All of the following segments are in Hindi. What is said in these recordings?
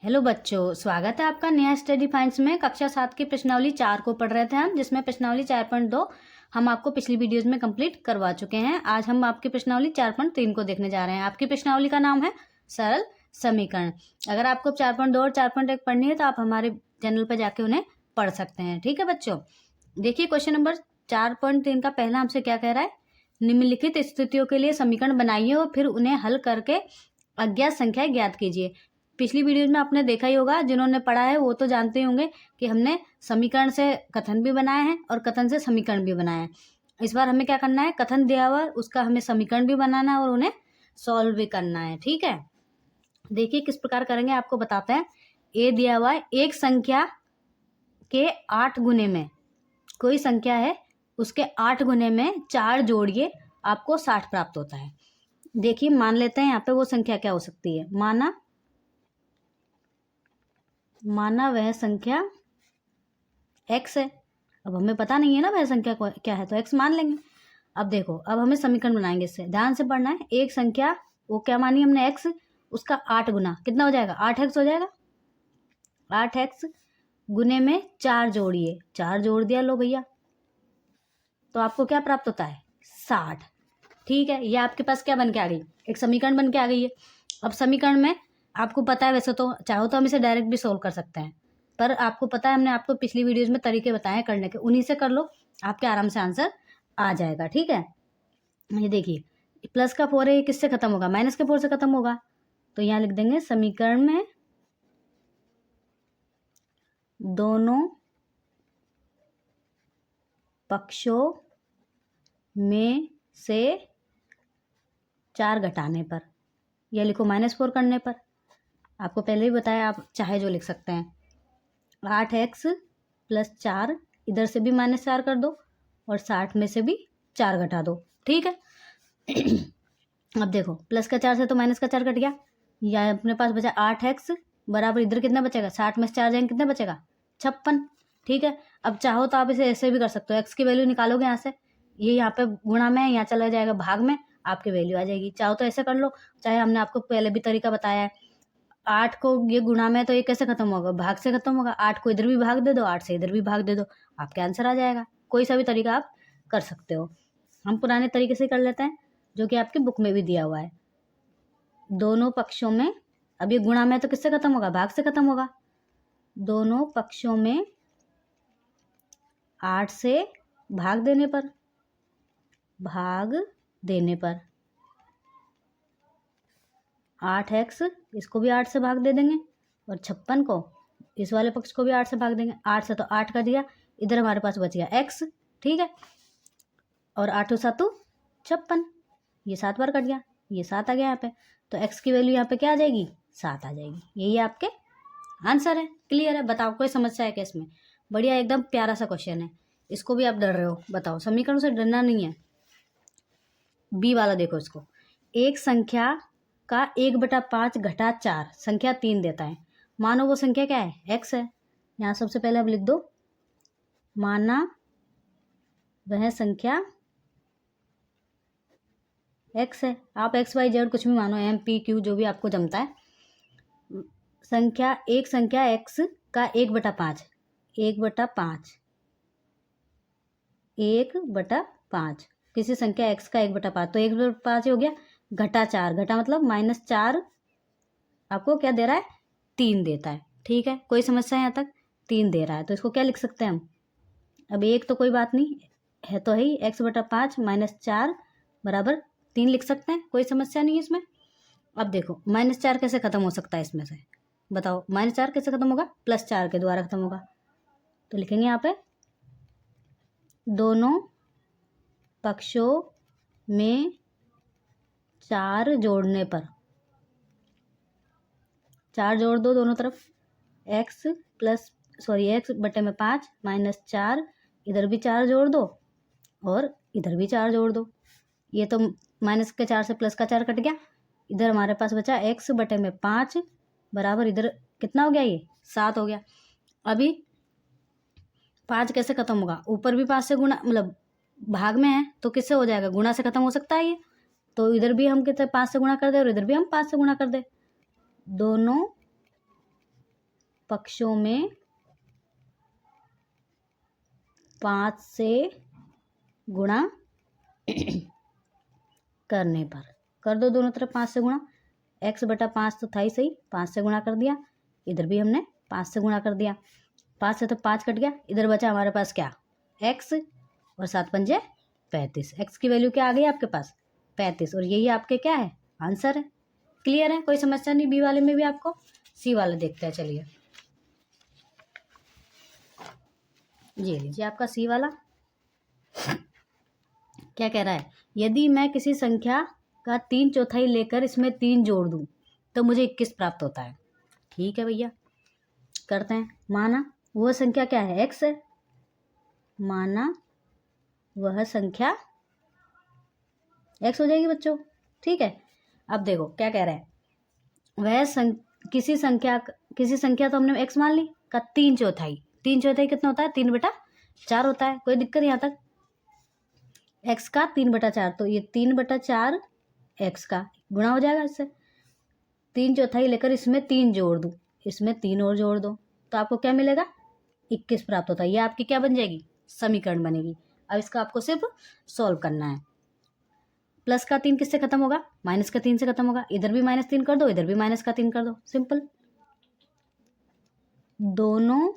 हेलो बच्चों, स्वागत है आपका नया स्टडी पॉइंट्स में। कक्षा 7 की प्रश्नावली 4 को पढ़ रहे थे हम, जिसमें प्रश्नावली 4.2 हम आपको पिछली वीडियोस में कंप्लीट करवा चुके हैं। आज हम आपकी प्रश्नावली 4.3 को देखने जा रहे हैं। आपकी प्रश्नावली का नाम है सरल समीकरण। अगर आपको 4.2 और 4.1 पढ़नी है तो आप हमारे चैनल पर जाके उन्हें पढ़ सकते हैं। ठीक है बच्चों, देखिए क्वेश्चन नंबर 4.3 का पहला हमसे क्या कह रहा है। निम्नलिखित स्थितियों के लिए समीकरण बनाइए और फिर उन्हें हल करके अज्ञात संख्या ज्ञात कीजिए। पिछली वीडियो में आपने देखा ही होगा, जिन्होंने पढ़ा है वो तो जानते ही होंगे कि हमने समीकरण से कथन भी बनाए हैं और कथन से समीकरण भी बनाए हैं। इस बार हमें क्या करना है, कथन दिया हुआ उसका हमें समीकरण भी बनाना है और उन्हें सॉल्व भी करना है। ठीक है, देखिए किस प्रकार करेंगे आपको बताते हैं। ए दिया हुआ है, एक संख्या के 8 गुने में, कोई संख्या है उसके 8 गुने में 4 जोड़िए, आपको 60 प्राप्त होता है। देखिए मान लेते हैं यहाँ पे वो संख्या क्या हो सकती है। माना वह संख्या x है। अब हमें पता नहीं है ना वह संख्या क्या है, तो x मान लेंगे। अब देखो, अब हमें समीकरण बनाएंगे। इससे ध्यान से पढ़ना है। एक संख्या वो क्या मानी हमने x, उसका 8 गुना कितना हो जाएगा, 8x हो जाएगा। 8x गुने में 4 जोड़िए, 4 जोड़ दिया लो भैया, तो आपको क्या प्राप्त होता है, 60। ठीक है, ये आपके पास क्या बन के आ गई, एक समीकरण बन के आ गई है। अब समीकरण में आपको पता है, वैसे तो चाहो तो हम इसे डायरेक्ट भी सोल्व कर सकते हैं, पर आपको पता है हमने आपको पिछली वीडियोज में तरीके बताए करने के, उन्हीं से कर लो, आपके आराम से आंसर आ जाएगा। ठीक है, ये देखिए प्लस का 4 है, ये किससे खत्म होगा, माइनस के 4 से खत्म होगा। तो यहाँ लिख देंगे समीकरण में दोनों पक्षों में से 4 घटाने पर, यह लिखो -4 करने पर। आपको पहले ही बताया, आप चाहे जो लिख सकते हैं। 8x + 4, इधर से भी -4 कर दो और 60 में से भी 4 घटा दो। ठीक है अब देखो, प्लस का 4 से तो माइनस का 4 कट गया, या अपने पास बचा 8x बराबर, इधर कितना बचेगा, 60 में से 4 जाएंगे, कितना बचेगा, 56। ठीक है, अब चाहो तो आप इसे ऐसे भी कर सकते हो, x की वैल्यू निकालोगे यहाँ से, ये यहाँ पे गुणा में, यहाँ चला जाएगा भाग में, आपकी वैल्यू आ जाएगी। चाहो तो ऐसे कर लो, चाहे हमने आपको पहले भी तरीका बताया है। 8 को ये गुणा में, तो ये कैसे खत्म होगा, भाग से खत्म होगा। 8 को इधर भी भाग दे दो, 8 से इधर भी भाग दे दो, आपके आंसर आ जाएगा। कोई सा भी तरीका आप कर सकते हो। हम पुराने तरीके से कर लेते हैं, जो कि आपकी बुक में भी दिया हुआ है। दोनों पक्षों में, अब ये गुणा में तो किससे खत्म होगा, भाग से खत्म होगा। दोनों पक्षों में 8 से भाग देने पर, 8x इसको भी 8 से भाग दे देंगे, और 56 को, इस वाले पक्ष को भी 8 से भाग देंगे। 8 से तो 8 का दिया, इधर हमारे पास बच गया x। ठीक है, और 8 7 56, ये 7 बार कट गया, ये 7 आ गया यहाँ पे, तो x की वैल्यू यहाँ पे क्या आ जाएगी, 7 आ जाएगी। यही आपके आंसर है। क्लियर है, बताओ कोई समस्या है क्या इसमें। बढ़िया, एकदम प्यारा सा क्वेश्चन है। इसको भी आप डर रहे हो, बताओ, समीकरण से डरना नहीं है। बी वाला देखो इसको, एक संख्या का 1/5 घटा 4 संख्या 3 देता है। मानो वो संख्या क्या है, x है। यहाँ सबसे पहले अब लिख दो, माना वह संख्या x है। आप x y z कुछ भी मानो, m p q जो भी आपको जमता है। एक संख्या x का 1/5, 1/5 किसी संख्या x का 1/5, तो 1/5 हो गया, घटा 4, घटा मतलब -4, आपको क्या दे रहा है, 3 देता है। ठीक है, कोई समस्या है यहाँ तक, 3 दे रहा है, तो इसको क्या लिख सकते हैं हम। अब 1 तो कोई बात नहीं है, तो ही x/5 -4 बराबर 3 लिख सकते हैं, कोई समस्या नहीं है इसमें। अब देखो -4 कैसे खत्म हो सकता है इसमें से, बताओ, -4 कैसे खत्म होगा, +4 के द्वारा खत्म होगा। तो लिखेंगे यहाँ पे, दोनों पक्षों में 4 जोड़ने पर, 4 जोड़ दो दोनों तरफ, x बटे में 5 -4, इधर भी 4 जोड़ दो और इधर भी 4 जोड़ दो। ये तो माइनस के 4 से प्लस का 4 कट गया, इधर हमारे पास बचा x बटे में 5 बराबर, इधर कितना हो गया, ये 7 हो गया। अभी 5 कैसे खत्म होगा, ऊपर भी 5 से गुणा, मतलब भाग में है तो किससे हो जाएगा, गुणा से खत्म हो सकता है ये, तो इधर भी हम कितने 5 से गुणा कर दे और इधर भी हम 5 से गुणा कर दे। दोनों पक्षों में 5 से गुणा करने पर। कर दो दोनों तरफ 5 से गुणा। x बटा 5 तो था ही सही, 5 से गुणा कर दिया। इधर भी हमने 5 से गुणा कर दिया। 5 से तो 5 कट गया, इधर बचा हमारे पास क्या, x, और 7 पंजे 35। x की वैल्यू क्या आ गई आपके पास, 35, और यही आपके क्या है, आंसर है। क्लियर है, कोई समस्या नहीं बी वाले में भी आपको। सी वाले देखते हैं, चलिए ये लीजिए आपका सी वाला। क्या कह रहा है, यदि मैं किसी संख्या का 3/4 लेकर इसमें 3 जोड़ दूं तो मुझे 21 प्राप्त होता है। ठीक है भैया, करते हैं। माना वह संख्या क्या है, x है। माना वह संख्या x हो जाएगी बच्चों। ठीक है, अब देखो क्या कह रहे हैं, किसी संख्या तो हमने x मान ली का 3/4। 3/4 कितना होता है, 3/4 होता है। कोई दिक्कत यहाँ तक, x का 3/4, तो ये 3/4 x का गुणा हो जाएगा इससे। 3/4 लेकर इसमें 3 जोड़ दूँ, इसमें 3 और जोड़ दो, तो आपको क्या मिलेगा, 21 प्राप्त होता है। ये आपकी क्या बन जाएगी, समीकरण बनेगी। अब इसका आपको सिर्फ सॉल्व करना है। प्लस का 3 किससे खत्म होगा, माइनस का 3 से खत्म होगा। इधर भी -3 कर दो, इधर भी -3 कर दो, सिंपल। दोनों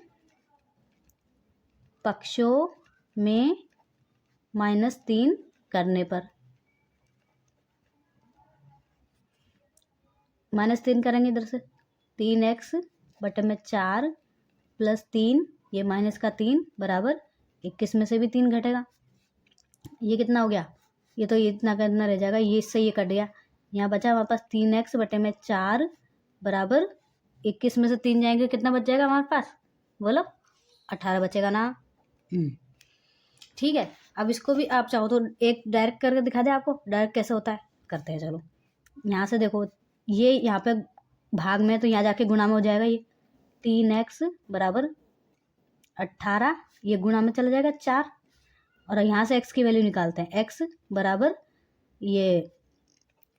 पक्षों में -3 करने पर, -3 करेंगे इधर से, 3x बटे में 4 प्लस 3, ये -3 बराबर 21 में से भी 3 घटेगा। ये कितना हो गया, ये तो ये इतना करना रह जाएगा, ये इससे ये कट गया। यहाँ बचा हमारे पास 3x बटे में 4 बराबर 21 में से 3 जाएंगे, कितना बच जाएगा हमारे पास, बोलो 18 बचेगा ना। ठीक है, अब इसको भी आप चाहो तो एक डायरेक्ट करके दिखा दे आपको, डायरेक्ट कैसे होता है, करते हैं। चलो यहाँ से देखो, ये यहाँ पे भाग में, तो यहाँ जाके गुणा में हो जाएगा। ये 3x बराबर 18, ये गुणा में चला जाएगा 4, और यहाँ से x की वैल्यू निकालते हैं। x बराबर ये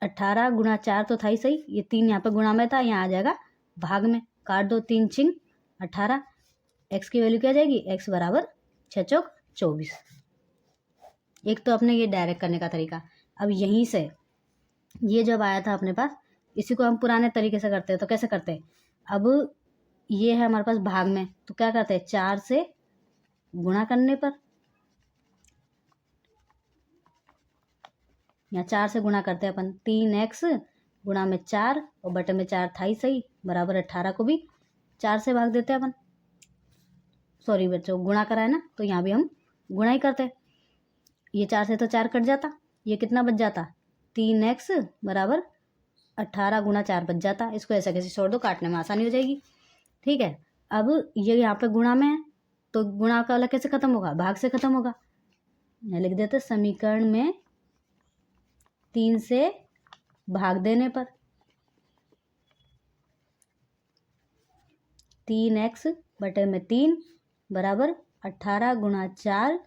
18 गुणा 4 तो था ही सही, ये 3 यहाँ पे गुणा में था, यहाँ आ जाएगा भाग में। काट दो, 3 छिंग 18, x की वैल्यू क्या जाएगी, x बराबर 6 चौक 24। एक तो अपने ये डायरेक्ट करने का तरीका। अब यहीं से ये जब आया था अपने पास, इसी को हम पुराने तरीके से करते हैं। तो कैसे करते हैं, अब ये है हमारे पास भाग में, तो क्या करते हैं, 4 से गुणा करने पर, यहाँ 4 से गुणा करते हैं अपन। 3x गुणा में 4 और बटे में 4 था ही सही, बराबर 18 को भी 4 से भाग देते हैं अपन। सॉरी बच्चों, गुणा करा है ना, तो यहाँ भी हम गुणा ही करते हैं। ये 4 से तो 4 कट जाता, ये कितना बच जाता, 3x बराबर 18 गुणा 4 बच जाता। इसको ऐसा कैसे छोड़ दो, काटने में आसानी हो जाएगी। ठीक है, अब ये यहाँ पे गुणा में है, तो गुणा का वाला कैसे खत्म होगा, भाग से खत्म होगा। मैं लिख देते समीकरण में 3 से भाग देने पर, 3x बटे में 3 बराबर 18 गुणा 4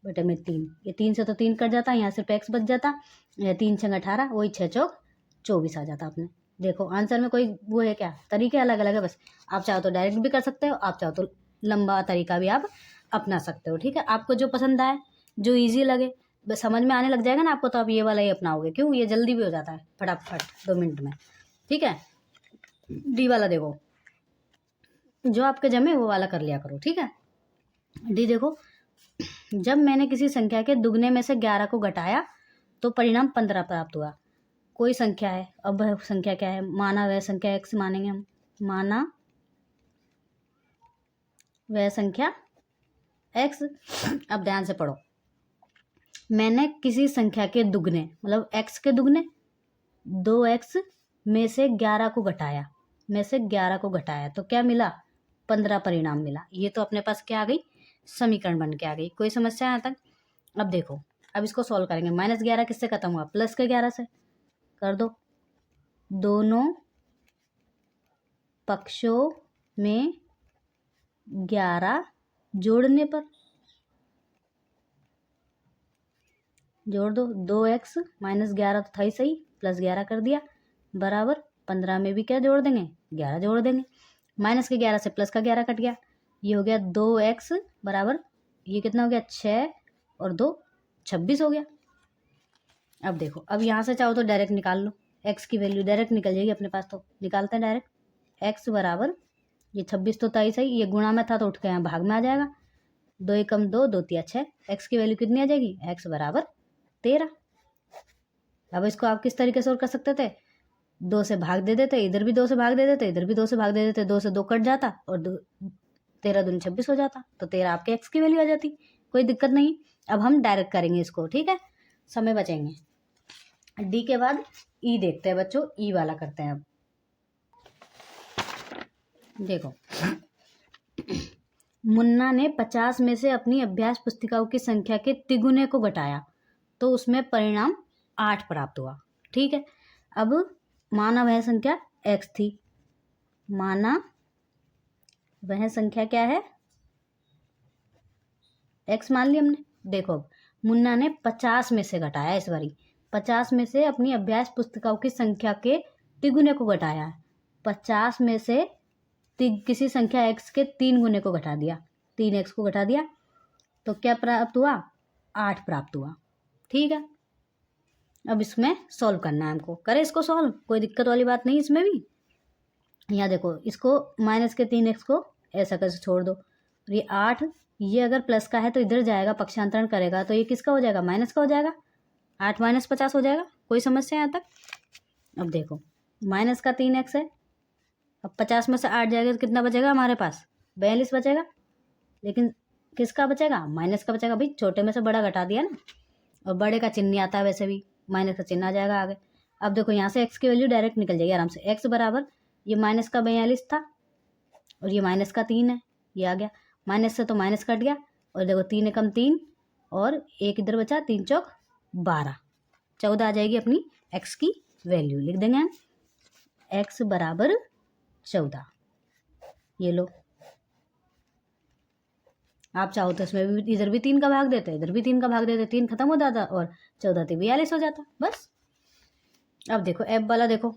बटे में 3। ये 3 से तो 3 कट जाता, यहाँ सिर्फ x बच जाता। 3 छंग 18, वही 6 चौक 24 आ जाता अपने। देखो आंसर में कोई वो है क्या, तरीके अलग अलग है बस। आप चाहो तो डायरेक्ट भी कर सकते हो, आप चाहो तो लंबा तरीका भी आप अपना सकते हो। ठीक है, आपको जो पसंद आए, जो ईजी लगे, बस समझ में आने लग जाएगा ना आपको, तो आप ये वाला ही अपनाओगे। क्यों, ये जल्दी भी हो जाता है, फटाफट 2 मिनट में। ठीक है, डी वाला देखो, जो आपके जमे वो वाला कर लिया करो। ठीक है, डी देखो, जब मैंने किसी संख्या के दुगने में से 11 को घटाया तो परिणाम 15 प्राप्त हुआ। कोई संख्या है, अब वह संख्या क्या है, माना वह संख्या x मानेंगे हम। माना वह संख्या x, अब ध्यान से पढ़ो, मैंने किसी संख्या के दुगने मतलब x के दुगने 2x में से 11 को घटाया, तो क्या मिला, 15 परिणाम मिला। ये तो अपने पास क्या आ गई, समीकरण बन के आ गई। कोई समस्या यहाँ तक। अब देखो, अब इसको सॉल्व करेंगे। -11 किससे खत्म हुआ, प्लस के 11 से कर दो। दोनों पक्षों में 11 जोड़ने पर, जोड़ दो। 2x -11 तो था ही सही, +11 कर दिया, बराबर 15 में भी क्या जोड़ देंगे, 11 जोड़ देंगे। माइनस के 11 से प्लस का 11 कट गया, ये हो गया 2x बराबर, ये कितना हो गया 6 और 2 26 हो गया। अब देखो, अब यहाँ से चाहो तो डायरेक्ट निकाल लो, x की वैल्यू डायरेक्ट निकल जाएगी अपने पास, तो निकालते हैं डायरेक्ट। x बराबर, ये 26 तो तय सही, ये गुणा में था तो उठ के यहाँ भाग में आ जाएगा, 2 एकम 2, 2 तिया 6, x की वैल्यू कितनी आ जाएगी, x बराबर 13। अब इसको आप किस तरीके से और कर सकते थे, 2 से भाग दे देते, इधर भी 2 से भाग दे देते, इधर भी 2 से भाग दे देते, 2 से 2 कट जाता और 13 दूनी 26 हो जाता, तो 13 आपके x की वैल्यू आ जाती, कोई दिक्कत नहीं। अब हम डायरेक्ट करेंगे इसको, ठीक है, समय बचेंगे। डी के बाद ई देखते हैं बच्चों, ई वाला करते हैं। अब देखो, मुन्ना ने 50 में से अपनी अभ्यास पुस्तिकाओं की संख्या के तिगुने को घटाया तो उसमें परिणाम 8 प्राप्त हुआ, ठीक है। अब माना वह संख्या x थी, माना वह संख्या क्या है, x मान ली हमने। देखो, अब मुन्ना ने 50 में से घटाया, इस बारी 50 में से अपनी अभ्यास पुस्तिकाओं की संख्या के तिगुने को घटाया है, 50 में से किसी संख्या x के 3 गुने को घटा दिया, 3x को घटा दिया, तो क्या प्राप्त हुआ, 8 प्राप्त हुआ, ठीक है। अब इसमें सॉल्व करना है हमको, करें इसको सॉल्व, कोई दिक्कत वाली बात नहीं इसमें भी। यहाँ देखो, इसको माइनस के 3x को ऐसा कैसे छोड़ दो, और ये 8, ये अगर प्लस का है तो इधर जाएगा, पक्षांतरण करेगा तो ये किसका हो जाएगा, माइनस का हो जाएगा, 8 माइनस 50 हो जाएगा, कोई समस्या यहाँ तक। अब देखो, माइनस का 3x है, अब 50 में से 8 जाएगा तो कितना बचेगा हमारे पास, 42 बचेगा, लेकिन किसका बचेगा, माइनस का बचेगा, भाई छोटे में से बड़ा घटा दिया ना, और बड़े का चिन्ह नहीं आता है, वैसे भी माइनस का चिन्ह आ जाएगा आगे। अब देखो, यहाँ से x की वैल्यू डायरेक्ट निकल जाएगी आराम से, x बराबर, ये माइनस का 42 था और ये माइनस का 3 है, ये आ गया, माइनस से तो माइनस कट गया, और देखो 3 एकम 3 और 1 इधर बचा, 3 चौक 12, 14 आ जाएगी अपनी x की वैल्यू, लिख देंगे हम x बराबर 14। ये लो, आप चाहो तो इसमें भी इधर भी 3 का भाग देते, इधर भी 3 का भाग देते, 3 खत्म हो जाता और 14 से 42 हो जाता, बस। अब देखो एफ वाला, देखो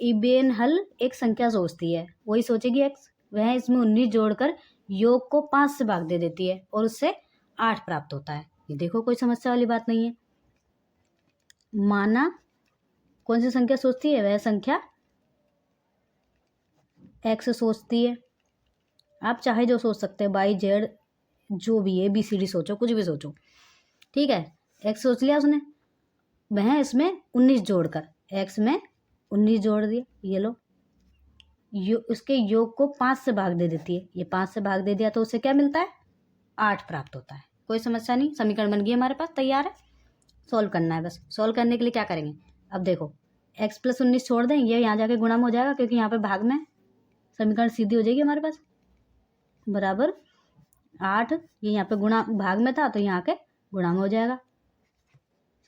इबेन हल एक संख्या सोचती है, वही सोचेगी x, वह इसमें 19 जोड़कर योग को 5 से भाग दे देती है और उससे 8 प्राप्त होता है। ये देखो, कोई समस्या वाली बात नहीं है। माना कौन सी संख्या सोचती है, वह संख्या x सोचती है, आप चाहे जो सोच सकते हैं, बाई जेड जो भी है, BCD सोचो, कुछ भी सोचो, ठीक है। x सोच लिया उसने, वह इसमें 19 जोड़कर, x में 19 जोड़ दिया, ये लो, उसके योग को 5 से भाग दे देती है, ये 5 से भाग दे दिया तो उसे क्या मिलता है, 8 प्राप्त होता है, कोई समस्या नहीं, समीकरण बन गई हमारे पास, तैयार है, सॉल्व करना है बस। सॉल्व करने के लिए क्या करेंगे, अब देखो x + 19 छोड़ दें, ये यहाँ जाके गुणा में हो जाएगा, क्योंकि यहाँ पे भाग में, समीकरण सीधी हो जाएगी हमारे पास, बराबर 8, ये यहाँ पे गुणा भाग में था तो यहाँ के गुणा में हो जाएगा,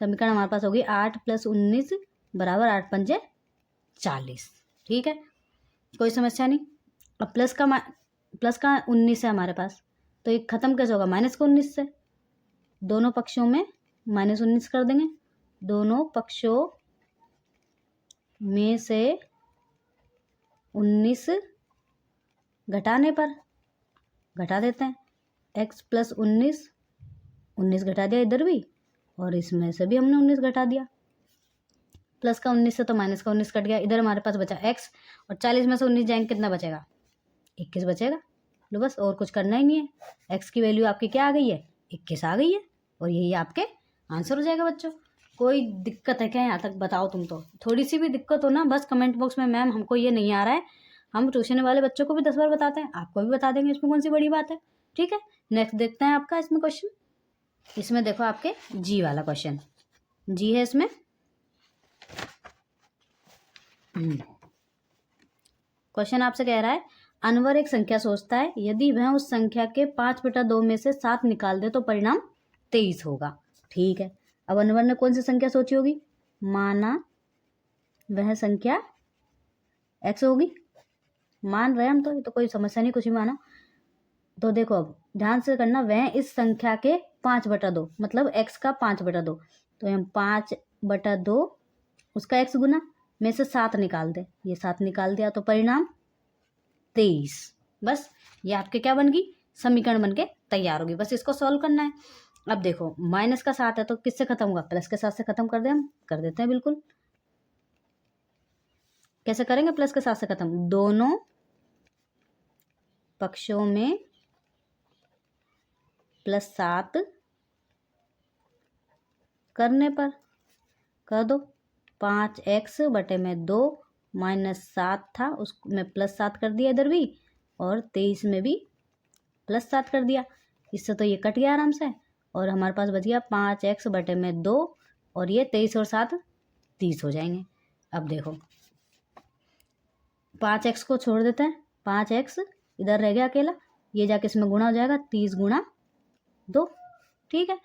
समीकरण हमारे पास होगी 8 + 19 बराबर 8 पंजे 40, ठीक है, कोई समस्या नहीं। अब प्लस का 19 है हमारे पास, तो ये खत्म कैसे होगा, माइनस का 19 से, दोनों पक्षों में -19 कर देंगे, दोनों पक्षों में से 19 घटाने पर घटा देते हैं, x + 19 घटा दिया इधर भी, और इसमें से भी हमने 19 घटा दिया, प्लस का 19 से तो माइनस का 19 कट गया, इधर हमारे पास बचा x, और 40 में से 19 जाएंगे कितना बचेगा, 21 बचेगा, लो बस, और कुछ करना ही नहीं है, x की वैल्यू आपकी क्या आ गई है, 21 आ गई है, और यही आपके आंसर हो जाएगा बच्चों। कोई दिक्कत है क्या यहाँ तक, बताओ तुम, तो थोड़ी सी भी दिक्कत हो ना, बस कमेंट बॉक्स में मैम हमको ये नहीं आ रहा है, हम ट्यूशन वाले बच्चों को भी 10 बार बताते हैं, आपको भी बता देंगे, इसमें कौन सी बड़ी बात है, ठीक है। नेक्स्ट देखते हैं आपका इसमें क्वेश्चन, इसमें देखो आपके जी वाला क्वेश्चन, जी है इसमें, क्वेश्चन आपसे कह रहा है, अनवर एक संख्या सोचता है, यदि वह उस संख्या के 5/2 में से 7 निकाल दे तो परिणाम 23 होगा, ठीक है। अब अनवर ने कौन सी संख्या सोची होगी, माना वह संख्या x होगी, मान रहे हम तो कोई समस्या नहीं, कुछ भी मानो, तो देखो अब ध्यान से करना, वह इस संख्या के 5/2 मतलब x का 5/2, तो हम 5/2 उसका x गुना में से 7 निकाल दे, ये 7 निकाल दिया तो परिणाम 23। बस ये आपके क्या बन गई, समीकरण बन के तैयार होगी। बस इसको सॉल्व करना है। अब देखो माइनस का 7 है तो किससे खत्म होगा, प्लस के 7 से खत्म कर दे, हम कर देते हैं बिल्कुल। कैसे करेंगे, प्लस के 7 से खत्म, दोनों पक्षों में +7 करने पर कर दो। 5x बटे में 2 -7 था उसमें +7 कर दिया इधर भी, और 23 में भी +7 कर दिया। इससे तो ये कट गया आराम से, और हमारे पास बच गया 5x बटे में 2, और ये 23 और 7 30 हो जाएंगे। अब देखो 5x को छोड़ देते हैं, 5x इधर रह गया अकेला, ये जाके इसमें गुणा हो जाएगा, 30 गुणा 2। ठीक है,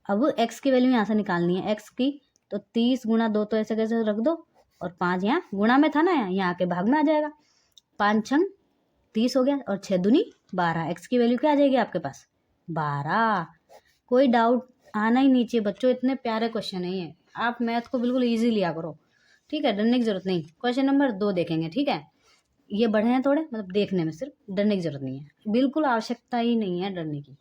अब x की वैल्यू यहाँ से निकालनी है, x की, तो 30 गुणा 2 तो ऐसे कैसे रख दो, और 5 यहाँ गुणा में था ना, यहाँ के भाग में आ जाएगा। 5 छंग 30 हो गया, और 6 दूनी 12। x की वैल्यू क्या आ जाएगी आपके पास, 12। कोई डाउट आना ही नीचे बच्चों, इतने प्यारे क्वेश्चन है ये, आप मैथ को बिल्कुल ईजी लिया करो। ठीक है, डरने की जरूरत नहीं। क्वेश्चन नंबर 2 देखेंगे। ठीक है, ये बढ़े हैं थोड़े, मतलब देखने में, सिर्फ डरने की जरूरत नहीं है, बिल्कुल आवश्यकता ही नहीं है डरने की।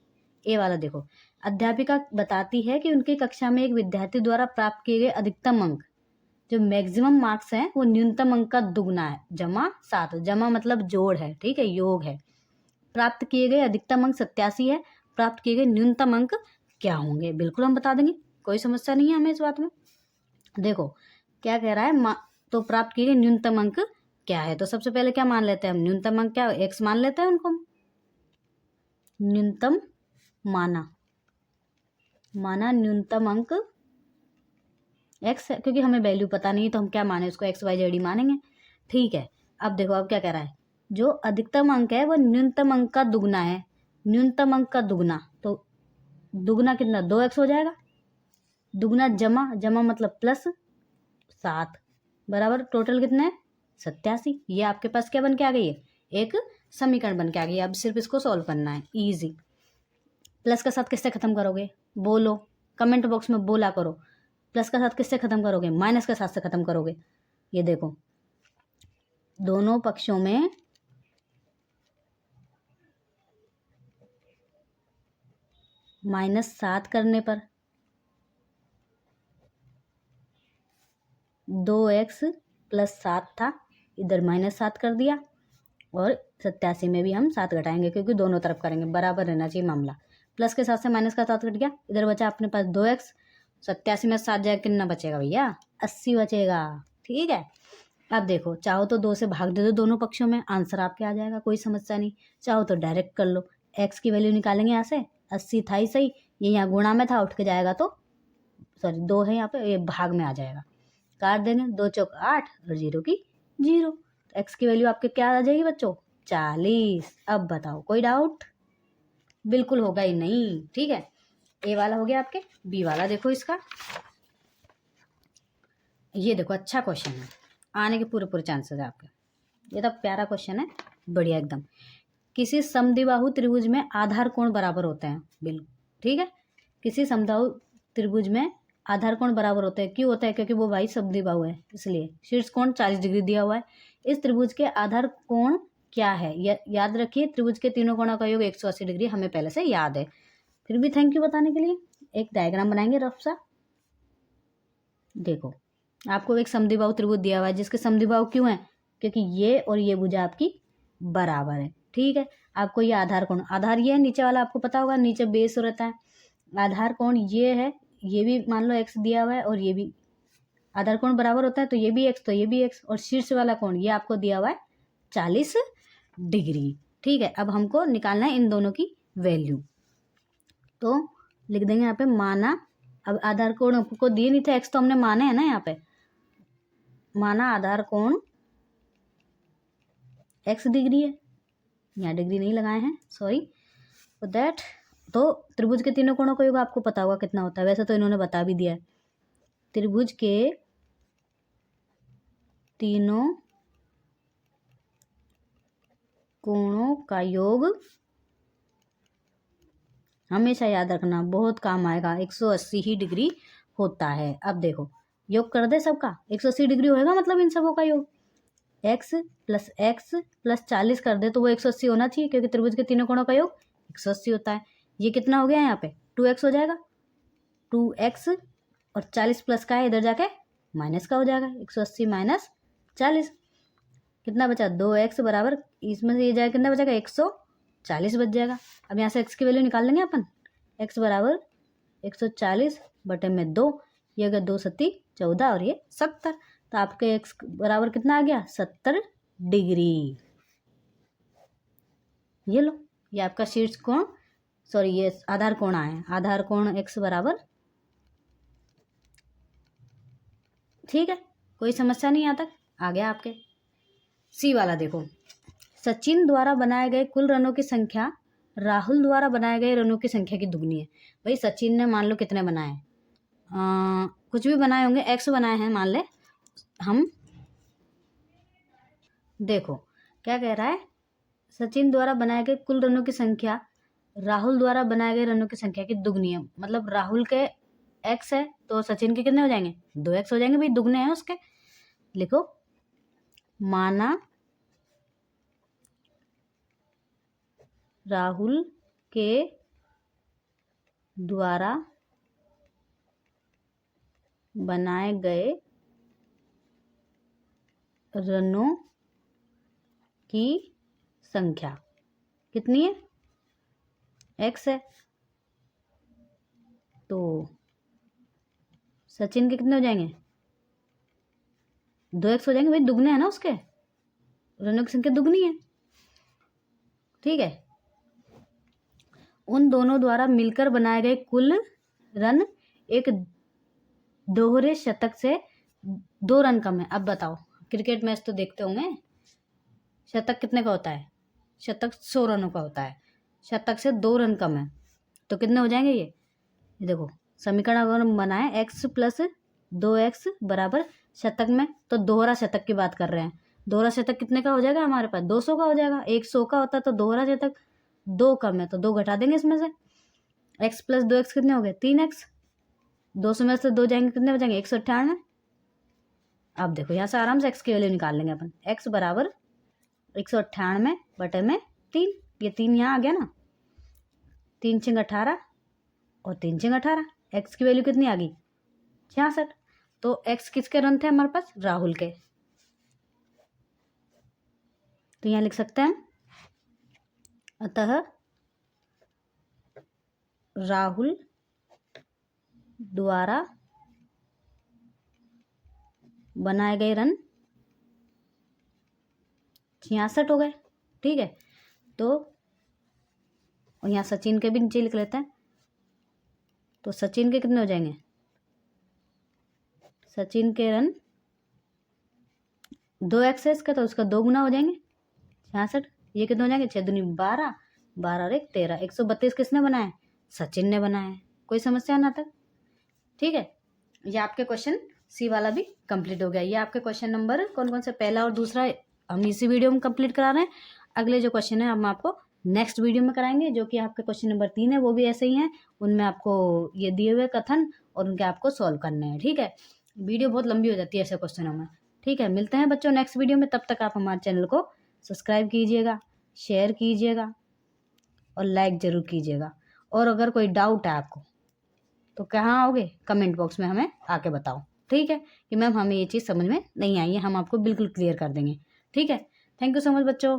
ए वाला देखो, अध्यापिका बताती है कि उनकी कक्षा में एक विद्यार्थी द्वारा प्राप्त किए गए अधिकतम अंक, जो मैक्सिमम मार्क्स हैं, वो न्यूनतम अंक का दुगना है, जमा 7। जमा मतलब जोड़ है, ठीक है, योग है। प्राप्त किए गए अधिकतम अंक 87 है, प्राप्त किए गए न्यूनतम अंक क्या होंगे, बिल्कुल हम बता देंगे, कोई समस्या नहीं है हमें इस बात में। देखो क्या कह रहा है, तो प्राप्त किए गए न्यूनतम अंक क्या है, तो सबसे पहले क्या मान लेते हैं हम, न्यूनतम अंक क्या, x मान लेते हैं उनको, न्यूनतम माना न्यूनतम अंक x है, क्योंकि हमें वैल्यू पता नहीं तो हम क्या माने उसको, x y z ही मानेंगे। ठीक है, अब देखो अब क्या कह रहा है, जो अधिकतम अंक है वो न्यूनतम अंक का दुगना है, न्यूनतम अंक का दुगना, तो दुगना कितना, 2x हो जाएगा, दुगना जमा मतलब +7 बराबर टोटल कितना है, 87। ये आपके पास क्या बन के आ गई है, एक समीकरण बन के आ गई है। अब सिर्फ इसको सॉल्व करना है, इजी। प्लस का 7 किससे खत्म करोगे, बोलो, कमेंट बॉक्स में बोला करो। प्लस का 7 किससे खत्म करोगे, माइनस का 7 से खत्म करोगे। ये देखो दोनों पक्षों में -7 करने पर 2x + 7 था, इधर -7 कर दिया, और 87 में भी हम 7 घटाएंगे, क्योंकि दोनों तरफ करेंगे, बराबर रहना चाहिए मामला। प्लस के 7 से माइनस का 7 कट गया, इधर बचा अपने पास 2x, 87 में 7 जाएगा, कितना बचेगा भैया, 80 बचेगा। ठीक है, अब देखो चाहो तो 2 से भाग दे दो दोनों पक्षों में, आंसर आपके आ जाएगा, कोई समस्या नहीं। चाहो तो डायरेक्ट कर लो, x की वैल्यू निकालेंगे यहाँ से, 80 था ही सही, ये यहाँ गुणा में था, उठ के जाएगा तो सॉरी 2 है यहाँ पे, ये भाग में आ जाएगा, काट देंगे, 2 चौक 8 और 0 की 0, तो x की वैल्यू आपके क्या आ जाएगी बच्चों, 40। अब बताओ कोई डाउट, बिल्कुल होगा ही नहीं। ठीक है, ए वाला हो गया आपके। बी वाला देखो इसका, ये देखो अच्छा क्वेश्चन है, आने के पूरे पूरे चांसेस है आपके, ये तो प्यारा क्वेश्चन है, बढ़िया एकदम। किसी समद्विबाहु त्रिभुज में आधार कोण बराबर होते हैं, बिल्कुल ठीक है, किसी समद्विबाहु त्रिभुज में आधार कोण बराबर होते हैं, क्यों होता है, क्योंकि वो भाई समद्विबाहु है, इसलिए शीर्ष कोण 40 डिग्री दिया हुआ है। इस त्रिभुज के आधार कोण क्या है, याद रखिए, त्रिभुज के तीनों कोणों का योग 180 डिग्री, हमें पहले से याद है, फिर भी थैंक यू बताने के लिए। एक डायग्राम बनाएंगे रफ सा, देखो आपको एक समद्विबाहु त्रिभुज दिया हुआ है, जिसके समद्विबाहु क्यों है, क्योंकि ये और ये भुजा आपकी बराबर है। ठीक है, आपको ये आधार कोण, आधार ये है, नीचे वाला आपको पता होगा, नीचे बेस रहता है, आधार कोण ये है, ये भी मान लो x दिया हुआ है, और ये भी आधार कोण बराबर होता है, तो ये भी x तो ये भी x, और शीर्ष वाला कोण ये आपको दिया हुआ है 40 डिग्री। ठीक है, अब हमको निकालना है इन दोनों की वैल्यू, तो लिख देंगे यहाँ पे माना, अब आधार कोण को दिए नहीं थे, x तो हमने माने है ना, यहाँ पे माना आधार कोण x डिग्री है, यहाँ डिग्री नहीं लगाए हैं, सॉरी फॉर दैट। तो त्रिभुज के तीनों कोणों का योग आपको पता होगा कितना होता है, वैसे तो इन्होंने बता भी दिया है, त्रिभुज के तीनों कोणों का योग हमेशा याद रखना, बहुत काम आएगा, 180 ही डिग्री होता है। अब देखो योग कर दे सबका, 180 डिग्री होएगा, मतलब इन सबों का योग एक्स प्लस 40 कर दे तो वो 180 होना चाहिए, क्योंकि त्रिभुज के तीनों कोणों का योग 180 होता है। ये कितना हो गया यहाँ पे 2x हो जाएगा, 2x और 40 प्लस का है, इधर जाके माइनस का हो जाएगा, 180 माइनस 40 कितना बचा 2x बराबर, इसमें से ये जाएगा कितना बचेगा 140 बच जाएगा। अब यहाँ से x की वैल्यू निकाल लेंगे अपन, x बराबर 140 बटे में 2, ये अगर 2 सत्ती 14 और ये 70, तो आपके x बराबर कितना आ गया 70 डिग्री। ये लो, ये आपका शीर्ष कोण, सॉरी ये आधार कोण आया, आधार कोण x बराबर, ठीक है, कोई समस्या नहीं यहाँ तक। आ गया आपके सी वाला, देखो सचिन द्वारा बनाए गए कुल रनों की संख्या राहुल द्वारा बनाए गए रनों की संख्या की दुगनी है। भाई सचिन ने मान लो कितने बनाए, कुछ भी बनाए होंगे, x बनाए हैं मान ले हम। देखो क्या कह रहा है, सचिन द्वारा बनाए गए कुल रनों की संख्या राहुल द्वारा बनाए गए रनों की संख्या की दुगनी है। मतलब राहुल के x है तो सचिन के कितने हो जाएंगे 2x हो जाएंगे, भाई दुगने हैं उसके। लिखो माना राहुल के द्वारा बनाए गए रनों की संख्या कितनी है, x है, तो सचिन के कितने हो जाएंगे 2x हो जाएंगे, भाई दुगने है ना उसके, रनों की संख्या दुगनी है, ठीक है। उन दोनों द्वारा मिलकर बनाए गए कुल रन एक दोहरे शतक से 2 रन कम है। अब बताओ, क्रिकेट मैच तो देखते होंगे, शतक कितने का होता है, शतक 100 रनों का होता है, शतक से 2 रन कम है तो कितने हो जाएंगे ये देखो समीकरण अगर हम बनाए x प्लस 2x बराबर शतक में, तो दोहरा शतक की बात कर रहे हैं। दोहरा शतक कितने का हो जाएगा हमारे पास 200 का हो जाएगा, 100 का होता है तो दोहरा शतक 2 कम है तो 2 घटा देंगे इसमें से, x प्लस 2x कितने हो गए 3x, 200 में से 2 जाएंगे कितने बचेंगे 198। अब देखो यहाँ से आराम से x की वैल्यू निकाल लेंगे अपन, x बराबर 198 बटे में 3, ये 3 यहाँ आ गया ना, 3 छिंग 18 और 3 छिंग 18, x की वैल्यू कितनी आ गई 66। तो x किसके रन थे हमारे पास राहुल के, तो यहाँ लिख सकते हैं हम, अतः राहुल द्वारा बनाए गए रन 66 हो गए, ठीक है। तो और यहाँ सचिन के भी नीचे लिख लेते हैं, तो सचिन के कितने हो जाएंगे, सचिन के रन 2x है इसका तो उसका 2 गुना हो जाएंगे 66, ये कितने हो जाएंगे 6 दूनी 12, 12 और 1 13, 132 किसने बनाए सचिन ने बनाए, कोई समस्या ना तक, ठीक है। ये आपके क्वेश्चन सी वाला भी कंप्लीट हो गया। ये आपके क्वेश्चन नंबर कौन कौन से पहला और दूसरा हम इसी वीडियो में कंप्लीट करा रहे हैं। अगले जो क्वेश्चन है हम आपको नेक्स्ट वीडियो में कराएंगे, जो कि आपके क्वेश्चन नंबर 3 है, वो भी ऐसे ही हैं, उनमें आपको ये दिए हुए कथन और उनके आपको सॉल्व करने हैं, ठीक है। वीडियो बहुत लंबी हो जाती है ऐसे क्वेश्चनों में, ठीक है। मिलते हैं बच्चों नेक्स्ट वीडियो में, तब तक आप हमारे चैनल को सब्सक्राइब कीजिएगा, शेयर कीजिएगा और लाइक ज़रूर कीजिएगा। और अगर कोई डाउट है आपको तो कहाँ आओगे, कमेंट बॉक्स में हमें आके बताओ, ठीक है, कि मैम हमें ये चीज़ समझ में नहीं आई है, हम आपको बिल्कुल क्लियर कर देंगे, ठीक है। थैंक यू सो मच बच्चों।